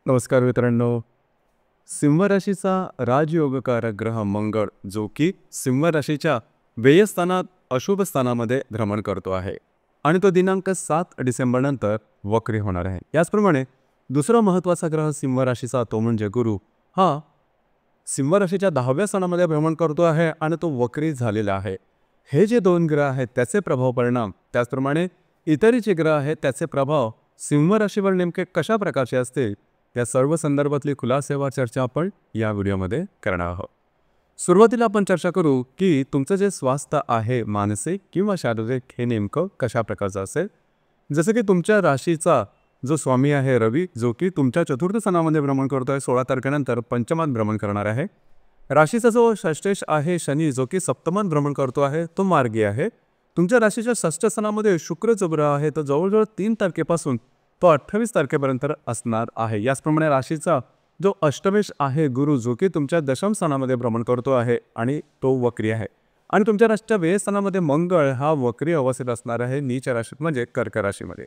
नमस्कार मित्रांनो. सिंह राशीचा राजयोगकारक ग्रह मंगळ जो की सिंह राशीच्या व्यय स्थानात अशुभ स्थानामध्ये भ्रमण करतो आहे आणि तो दिनांक 7 डिसेंबर नंतर वक्री होणार आहे. याचप्रमाणे दुसरा महत्त्वाचा ग्रह सिंह राशीचा तो म्हणजे गुरु हा सिंह राशीच्या 10व्या स्थानामध्ये भ्रमण करतो आहे आणि तो वक्री झालेला आहे. हे जे दोन ग्रह आहेत त्याचे प्रभाव परिणाम त्याचप्रमाणे इतरही जे ग्रह आहेत त्याचे प्रभाव सिंह राशीवर नेमके कशा प्रकारचे असतील त्या सर्व संदर्भातली खुलासेवार चर्चा आपण या व्हिडिओमध्ये करणार आहोत. सुरुवातीला आपण चर्चा करू की तुमचं जे स्वास्थ्य आहे मानसिक किंवा शारीरिक हे नेमकं कशा प्रकारचं असेल. जसं की तुमच्या राशीचा जो स्वामी आहे रवी जो की तुमच्या चतुर्थ स्थानामध्ये भ्रमण करतोय 16 तारखेनंतर पंचमात भ्रमण करणार आहे. राशीचा जो षष्ठेश आहे शनी जो की सप्तमात भ्रमण करतो आहे तो मार्गी आहे. तुमच्या राशीच्या षष्ठ स्थानामध्ये शुक्र जो ग्रह आहे तो जवळजवळ 3 तारखेपासून तो 28 तारखेपर्यंत असणार आहे. याचप्रमाणे राशीचा जो अष्टमेश आहे गुरु जो की तुमच्या दशम स्थानामध्ये भ्रमण करतो आहे आणि तो वक्री आहे. आणि तुमच्या राशीच्या व्यय स्थानामध्ये मंगळ हा वक्री अवस्थेत असणार आहे नीच राशीत म्हणजे कर्क राशीमध्ये.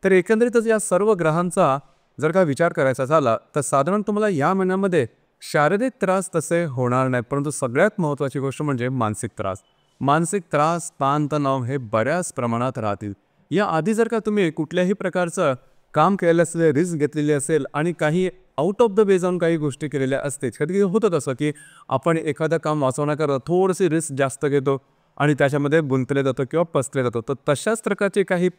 तर एकंदरीतच या सर्व ग्रहांचा जर का विचार करायचा झाला तर साधारण तुम्हाला या महिन्यामध्ये शारीरिक त्रास तसे होणार नाहीत, परंतु सगळ्यात महत्त्वाची गोष्ट म्हणजे मानसिक त्रास ताणतणाव हे बऱ्याच प्रमाणात राहतील. या आधी जर का तुम्ही कुठल्याही प्रकारचं काम केलेलं असेल रिस्क घेतलेली असेल आणि काही आउट ऑफ द वे जाऊन काही गोष्टी केलेल्या असते कधी होतं तसं की आपण एखादं काम वाचवण्याकरता थोडीशी रिस्क जास्त घेतो आणि त्याच्यामध्ये गुंतले जातो किंवा पसले जातो. तर तशाच प्रकारचे काही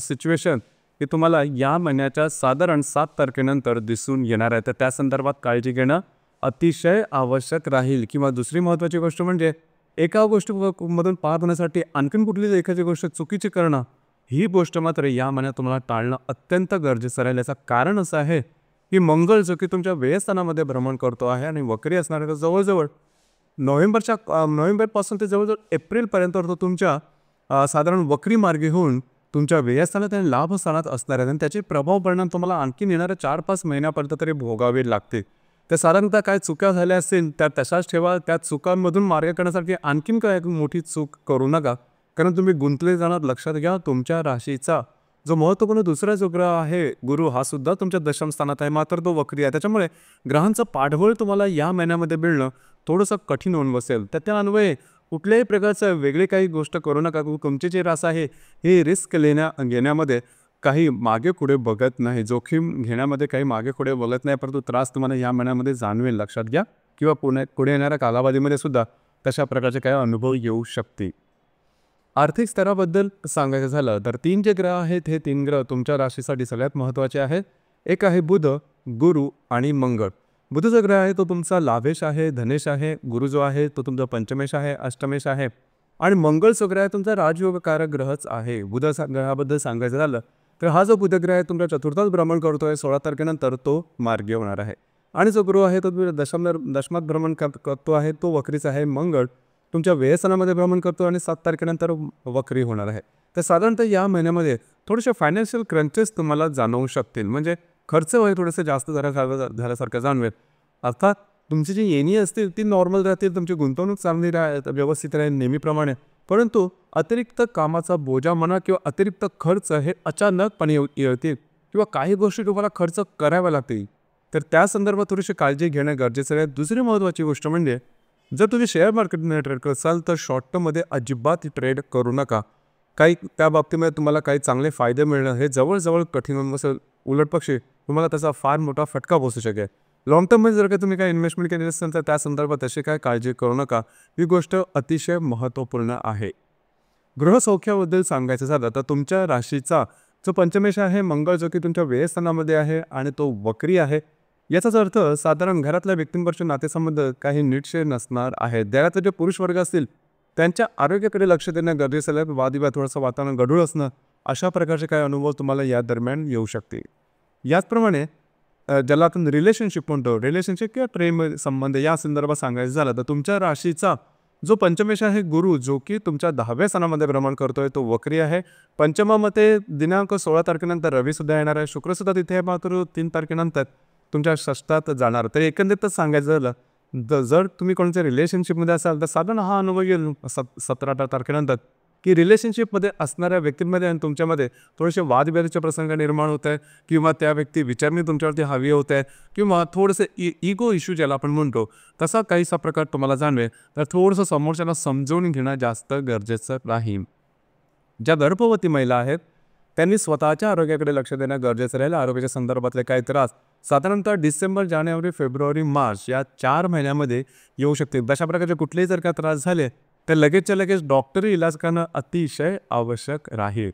सिच्युएशन की तुम्हाला या महिन्याच्या साधारण 7 तारखेनंतर दिसून येणार आहे. तर त्या संदर्भात काळजी घेणं अतिशय आवश्यक राहील. किंवा दुसरी महत्त्वाची गोष्ट म्हणजे एका गोष्टीमधून पार होण्यासाठी आणखीन कुठली एखादी गोष्ट चुकीची करणं ही गोष्ट मात्र या महिन्यात तुम्हाला टाळणं अत्यंत गरजेचं राहील. याचं कारण असं आहे की मंगळ जो की तुमच्या व्ययस्थानामध्ये भ्रमण करतो आहे आणि वक्री असणार आहे. तर जवळजवळ नोव्हेंबरपासून ते जवळजवळ एप्रिलपर्यंत तो तुमच्या साधारण वक्री मार्गी होऊन तुमच्या व्ययस्थानात आणि लाभस्थानात असणार आहे आणि त्याचे प्रभाव परिणाम तुम्हाला आणखीन येणाऱ्या 4-5 महिन्यापर्यंत तरी भोगावे लागतील. तर साधारणतः काय चुका झाल्या असतील त्या तशाच ठेवा. त्या चुकांमधून मार्ग करण्यासाठी आणखीन काय मोठी चूक करू नका, कारण तुम्ही गुंतले जाणार. लक्षात घ्या तुमच्या राशीचा जो महत्त्वपूर्ण दुसरा जो ग्रह आहे गुरु हा सुद्धा तुमच्या दशम स्थानात आहे, मात्र तो वक्री आहे. त्याच्यामुळे ग्रहांचं पाठबळ तुम्हाला या महिन्यामध्ये मिळणं थोडंसं कठीण होऊन बसेल. तर त्या अन्वये कुठल्याही प्रकारचं वेगळी काही गोष्ट करू नका. तुमची जी रास आहे ही रिस्क घेण्यामध्ये काही मागे पुढे बघत नाही, जोखीम घेण्यामध्ये काही मागे पुढे बघत नाही, परंतु त्रास तुम्हाला या महिन्यामध्ये जाणवेल. लक्षात घ्या. किंवा पुढे येणाऱ्या कालावधीमध्ये सुद्धा तशा प्रकारचे काही अनुभव येऊ शकतील. आर्थिक स्तराबद्दल सांगायचं झालं तर 3 जे ग्रह आहेत हे 3 ग्रह तुमच्या राशीसाठी सगळ्यात महत्त्वाचे आहेत. एक आहे बुध, गुरु आणि मंगळ. बुध जो ग्रह आहे तो तुमचा लाभेश आहे, धनेश आहे. गुरु जो आहे तो तुमचा पंचमेश आहे, अष्टमेश आहे. आणि मंगळ जो ग्रह आहे तुमचा राजयोगकारक ग्रहच आहे. बुध ग्रहाबद्दल सांगायचं झालं तर हा जो बुध ग्रह आहे तुमच्या चतुर्थात भ्रमण करतोय 16 तारखेनंतर तो मार्गी होणार आहे. आणि जो गुरु आहे तो दशमात भ्रमण करतो आहे तो वक्रीच आहे. मंगळ तुमच्या व्ययस्थानामध्ये भ्रमण करतो आणि 7 तारखेनंतर वक्री होणार आहे. तर साधारणतः या महिन्यामध्ये थोडेसे फायनान्शियल क्रंचेस तुम्हाला जाणवू शकतील, म्हणजे खर्च वगैरे थोडेसे जास्त झाल्यासारखं जाणवेल. अर्थात तुमची जी येणी असतील ती नॉर्मल राहतील, तुमची गुंतवणूक चांगली व्यवस्थित राहील नेहमीप्रमाणे, परंतु अतिरिक्त कामाचा बोजा म्हणा किंवा अतिरिक्त खर्च हे अचानकपणे येतील किंवा काही गोष्टी तुम्हाला खर्च कराव्या लागतील. तर त्या संदर्भात थोडीशी काळजी घेणं गरजेचं आहे. दुसरी महत्त्वाची गोष्ट म्हणजे जर तुम्ही शेअर मार्केटमध्ये ट्रेड करत असाल तर शॉर्ट टर्ममध्ये अजिबात ट्रेड करू नका. काही त्या बाबतीमध्ये तुम्हाला काही चांगले फायदे मिळणं हे जवळजवळ कठीण होऊन बसेल. उलटपक्षी तुम्हाला त्याचा फार मोठा फटका बसू शकेल. लाँग टर्ममध्ये जर का तुम्ही काही इन्व्हेस्टमेंट केली असेल तर त्या संदर्भात तशी काय काळजी करू नका. ही गोष्ट अतिशय महत्त्वपूर्ण आहे. गृहसौख्याबद्दल सांगायचं झालं तर तुमच्या राशीचा जो पंचमेश आहे मंगळ जो की तुमच्या व्ययस्थानामध्ये आहे आणि तो वक्री आहे. याचाच अर्थ साधारण घरातल्या व्यक्तींवरचे नातेसंबंध काही नीटशे नसणार आहेत. घरातले जे पुरुष वर्ग असतील त्यांच्या आरोग्याकडे लक्ष देणं गरजेचं आहे. वादविवाद थोडंसं वातावरण गढूळ असणं अशा प्रकारचे काही अनुभव तुम्हाला या दरम्यान येऊ शकतील. याचप्रमाणे ज्याला आपण रिलेशनशिप म्हणतो, रिलेशनशिप किंवा प्रेम संबंध या संदर्भात सांगायचं झालं तर तुमच्या राशीचा जो पंचमेश आहे गुरु जो की तुमच्या 10व्या स्थानामध्ये भ्रमण करतोय तो वक्री आहे. पंचमामध्ये दिनांक 16 तारखेनंतर रवीसुद्धा येणार आहे, शुक्रसुद्धा तिथे आहे, मात्र 3 तारखेनंतर तुमच्या षष्ठात जाणार. तर एकंदरीतच सांगायचं झालं जर तुम्ही कोणत्या रिलेशनशिपमध्ये असाल तर साधारण हा अनुभव येईल 17-18 तारखेनंतर. की रिलेशनशिपमध्ये असणाऱ्या व्यक्तींमध्ये आणि तुमच्यामध्ये थोडेसे वादविवादाचे प्रसंग निर्माण होत आहे, किंवा त्या व्यक्ती विचारणी तुमच्यावरती हवी होत आहे, किंवा थोडंसं इगो इश्यू ज्याला आपण म्हणतो तसा काहीसा प्रकार तुम्हाला जाणवेल, तर थोडंसं समोरच्याला समजून घेणं जास्त गरजेचं राहील. ज्या गर्भवती महिला आहेत त्यांनी स्वतःच्या आरोग्याकडे लक्ष देणं गरजेचं राहील. आरोग्याच्या संदर्भातले काही त्रास साधारणतः डिसेंबर, जानेवारी, फेब्रुवारी, मार्च या 4 महिन्यामध्ये येऊ शकतील. अशा प्रकारचे कुठलेही जर का त्रास झाले तर लगेचच्या लगेच डॉक्टरी इलाज करणं अतिशय आवश्यक राहील.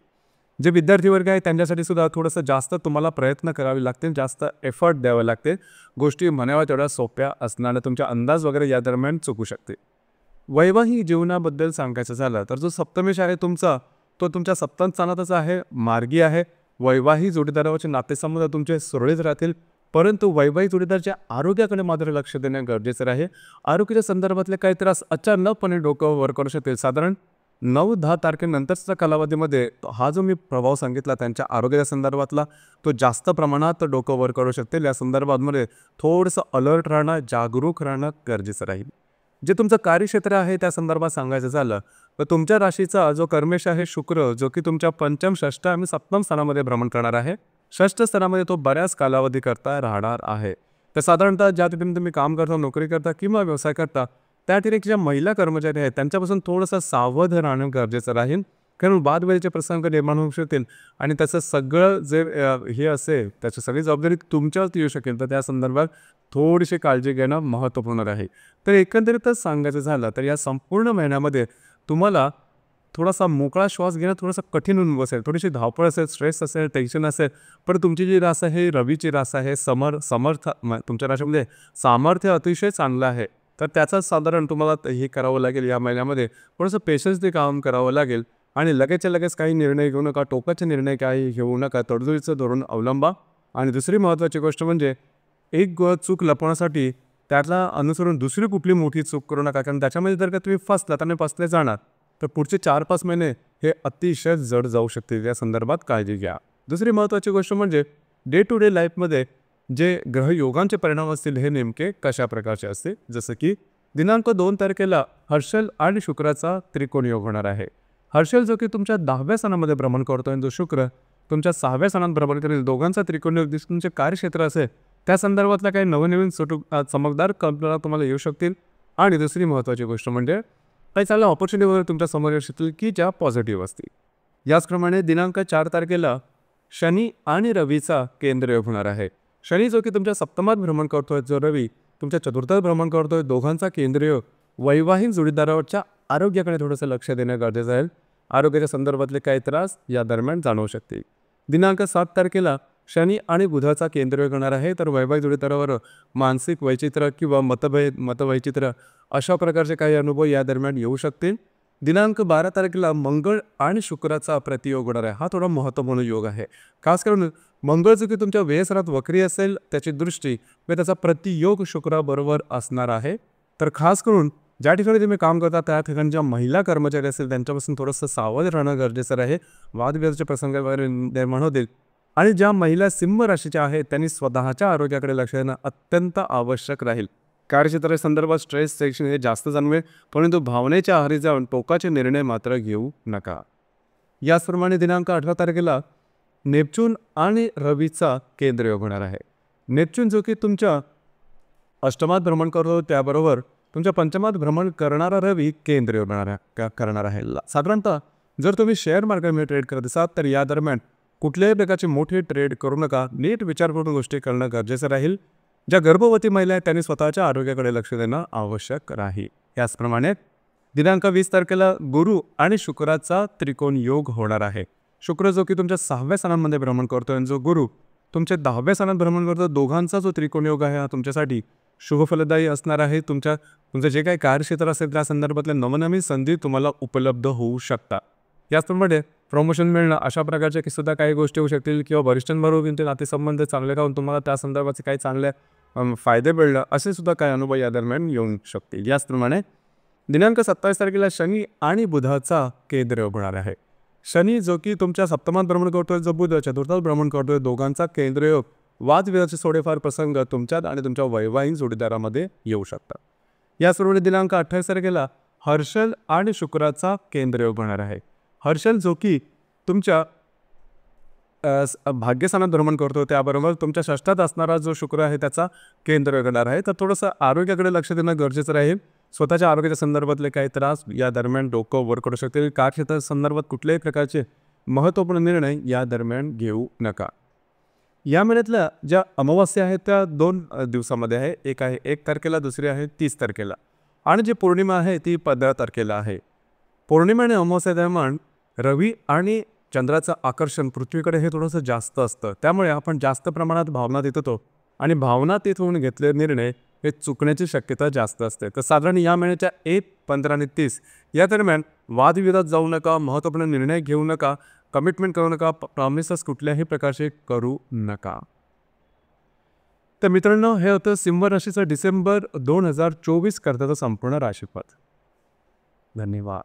जे विद्यार्थी वर्ग आहे त्यांच्यासाठी सुद्धा थोडंसं जास्त तुम्हाला प्रयत्न करावे लागतील, जास्त एफर्ट द्यावे लागतील. गोष्टी म्हणाव्या तेवढ्या सोप्या असणार नाही. तुमचा अंदाज वगैरे या दरम्यान चुकू शकते. वैवाहिक जीवनाबद्दल सांगायचं झालं तर जो सप्तमेश आहे तुमचा, तो तुमच्या सप्तम स्थानातच आहे, मार्गी आहे. वैवाहिक जोडीदारावरचे नातेसंबंध तुमचे सुरळीत राहतील, परंतु वैवाहिक जोडीदाराच्या आरोग्याकडे मात्र लक्ष देणं गरजेचं आहे. आरोग्याच्या संदर्भातले काही त्रास अचानकपणे डोकं वर करू शकतील. साधारण 9-10 तारखेनंतरच्या कालावधीमध्ये हा जो मी प्रभाव सांगितला त्यांच्या आरोग्याच्या संदर्भातला, तो जास्त प्रमाणात डोकं वर करू शकतील. या संदर्भामध्ये थोडंसं अलर्ट राहणं, जागरूक राहणं गरजेचं राहील. जे तुमचं कार्यक्षेत्र आहे त्या संदर्भात सांगायचं झालं तर तुमच्या राशीचा जो कर्मेश आहे शुक्र, जो की तुमच्या पंचम, षष्ठ आणि सप्तम स्थानामध्ये भ्रमण करणार आहे. षष्ठ स्थानामध्ये तो बऱ्याच कालावधी करता राहणार आहे. तर साधारणतः ज्या ठिकाणी तुम्ही काम करता, नोकरी करता किंवा व्यवसाय करता त्या ठिकाणी ज्या महिला कर्मचारी आहेत त्यांच्यापासून थोडंसं सावध राहणं गरजेचं राहील, कारण वादविवादाचे प्रसंग निर्माण होऊ शकतील आणि त्याचं सगळं जे हे असेल त्याची सगळी जबाबदारी तुमच्यावरती येऊ शकेल. तर त्या संदर्भात थोडीशी काळजी घेणं महत्त्वपूर्ण आहे. तर एकंदरीतच सांगायचं झालं तर या संपूर्ण महिन्यामध्ये तुम्हाला थोडासा मोकळा श्वास घेणं थोडंसं कठीण होऊन बसेल. थोडीशी धावपळ असेल, स्ट्रेस असेल, टेन्शन असेल. पण तुमची जी रास आहे रवीची रास आहे, तुमच्या राशीमध्ये सामर्थ्य अतिशय चांगलं आहे. तर त्याचाच साधारण तुम्हाला हे करावं लागेल. या महिन्यामध्ये थोडंसं पेशन्सने काम करावं लागेल आणि लगेचच्या लगेच काही निर्णय घेऊ नका, टोकाचे निर्णय काही घेऊ नका. तडजोडीचं धोरण अवलंबा. आणि दुसरी महत्त्वाची गोष्ट म्हणजे एक चूक लपवण्यासाठी त्याला अनुसरून दुसरी कुठली मोठी चूक करू नका, कारण त्याच्यामध्ये जर का तुम्ही फसलात आणि फसले जाणार तर पुढचे 4-5 महिने हे अतिशय जड जाऊ शकतील. या संदर्भात काळजी घ्या. दुसरी महत्त्वाची गोष्ट म्हणजे डे टू डे लाईफमध्ये जे ग्रहयोगांचे परिणाम असतील हे नेमके कशा प्रकारचे असतील. जसं की दिनांक 2 तारखेला हर्षल आणि शुक्राचा त्रिकोण योग होणार आहे. हर्षल जो की तुमच्या 10व्या स्थानामध्ये भ्रमण करतो आणि जो शुक्र तुमच्या 6व्या स्थानात भ्रमण करेल. दोघांचा त्रिकोण योग दिसून तुमचे कार्यक्षेत्र असेल त्या संदर्भातल्या काही नवनवीन चमकदार कल्पना तुम्हाला येऊ शकतील. आणि दुसरी महत्त्वाची गोष्ट म्हणजे काही चांगल्या ऑपॉर्च्युनिटी वगैरे तुमच्या समोर येऊ शकतील की ज्या पॉझिटिव्ह असतील. याचप्रमाणे दिनांक 4 तारखेला शनी आणि रवीचा केंद्र योग होणार आहे. शनी जो की तुमच्या सप्तमात भ्रमण करतोय, जो रवी तुमच्या चतुर्थात भ्रमण करतोय, दोघांचा केंद्र योग वैवाहिक जोडीदारावरच्या आरोग्याकडे थोडंसं लक्ष देणं गरजेचं आहे. आरोग्याच्या संदर्भातले काही त्रास या दरम्यान जाणवू शकतील. दिनांक 7 तारखेला शनी आणि बुधाचा केंद्रयोग होणार आहे. तर वैवाहिक जोडीदारावर मानसिक वैचित्र्य किंवा मतवैचित्र्य अशा प्रकारचे काही अनुभव या दरम्यान येऊ शकतील. दिनांक 12 तारखेला मंगळ आणि शुक्राचा प्रतियोग होणार आहे. हा थोडा महत्त्वपूर्ण योग आहे. खास करून मंगळ जो की तुमच्या व्ययस्थानात वक्री असेल त्याची दृष्टी व त्याचा प्रतियोग शुक्राबरोबर असणार आहे. तर खास करून ज्या ठिकाणी तुम्ही काम करता त्या ठिकाणी ज्या महिला कर्मचारी असेल त्यांच्यापासून थोडंसं सावध राहणं गरजेचं आहे. वादविवादाचे प्रसंग वगैरे निर्माण होतील. आणि ज्या महिला सिंह राशीच्या आहेत त्यांनी स्वतःच्या आरोग्याकडे लक्ष देणं अत्यंत आवश्यक राहील. कार्यक्षेत्राच्या संदर्भात स्ट्रेस, टेन्शन हे जास्त जाणवेल, परंतु भावनेच्या आहारी जाऊन टोकाचे निर्णय मात्र घेऊ नका. याचप्रमाणे दिनांक 18 तारखेला नेपच्यून आणि रवीचा केंद्रयोग होणार आहे. नेपच्यून जो की तुमच्या अष्टमात भ्रमण करतो त्याबरोबर तुमच्या पंचमात भ्रमण करणारा रवी केंद्रयोग करणार आहे. साधारणतः जर तुम्ही शेअर मार्केटमध्ये ट्रेड करत असाल तर या दरम्यान कुठल्याही प्रकारचे मोठे ट्रेड करू नका. नीट विचार करून गोष्टी करणं गरजेचं राहील. ज्या गर्भवती महिला आहेत त्यांनी स्वतःच्या आरोग्याकडे लक्ष देणं आवश्यक राहील. याचप्रमाणे दिनांक 20 तारखेला गुरु आणि शुक्राचा त्रिकोण योग होणार आहे. शुक्र जो की तुमच्या 6व्या स्थानामध्ये भ्रमण करतो आणि जो गुरु तुमच्या 10व्या स्थानात भ्रमण करतो, दोघांचा जो त्रिकोण योग आहे हा तुमच्यासाठी शुभफलदायी असणार आहे. तुमचं जे काही कार्यक्षेत्र असेल त्या संदर्भातल्या नवनवीन संधी तुम्हाला उपलब्ध होऊ शकतात. याचप्रमाणे प्रमोशन मिळणं अशा प्रकारच्या सुद्धा काही गोष्टी होऊ शकतील किंवा वरिष्ठांबरोबर तुमचे नातेसंबंध चांगले राहून तुम्हाला त्या संदर्भाचे काही चांगले फायदे मिळणं असे सुद्धा काही अनुभव या दरम्यान येऊ शकतील. याचप्रमाणे दिनांक 27 तारखेला शनी आणि बुधाचा केंद्रयोग होणार आहे. शनी जो की तुमच्या सप्तमात भ्रमण करतोय, जो बुध चतुर्थात भ्रमण करतोय, दोघांचा केंद्रयोग वादविवादाचे थोडेफार प्रसंग तुमच्यात आणि तुमच्या वैवाहिक जोडीदारामध्ये येऊ शकतात. याचप्रमाणे दिनांक 28 तारखेला हर्षल आणि शुक्राचा केंद्रयोग होणार आहे. हर्षल जो की तुमच्या भाग्यस्थानात भ्रमण करतो, त्याबरोबर तुमच्या षष्ठात असणारा जो शुक्र आहे त्याचा केंद्र करणार आहे. तर थोडंसं आरोग्याकडे लक्ष देणं गरजेचं राहील. स्वतःच्या आरोग्याच्या संदर्भातले काही त्रास या दरम्यान डोकं वर करू शकतील. कार्यक्षेत्र संदर्भात कुठल्याही प्रकारचे महत्त्वपूर्ण निर्णय या दरम्यान घेऊ नका. या महिन्यातल्या ज्या अमावस्या आहेत त्या 2 दिवसामध्ये आहे. एक आहे 1 तारखेला, दुसरी आहे 30 तारखेला आणि जी पौर्णिमा आहे ती 15 तारखेला आहे. पौर्णिमा आणि अमावस्या दरम्यान रवी आणि चंद्राचं आकर्षण पृथ्वीकडे हे थोडंसं जास्त असतं. त्यामुळे आपण जास्त प्रमाणात भावनात येतो आणि भावनात येऊन घेतलेले निर्णय हे चुकण्याची शक्यता जास्त असते. तर साधारण या महिन्याच्या 1, 15 आणि 30 या दरम्यान वादविवादात जाऊ नका, महत्त्वपूर्ण निर्णय घेऊ नका, कमिटमेंट करू नका, प्रॉमिसेस कुठल्याही प्रकारचे करू नका. तर मित्रांनो, हे होतं सिंह राशीचं डिसेंबर 2024 करताचं संपूर्ण राशीफळ. धन्यवाद.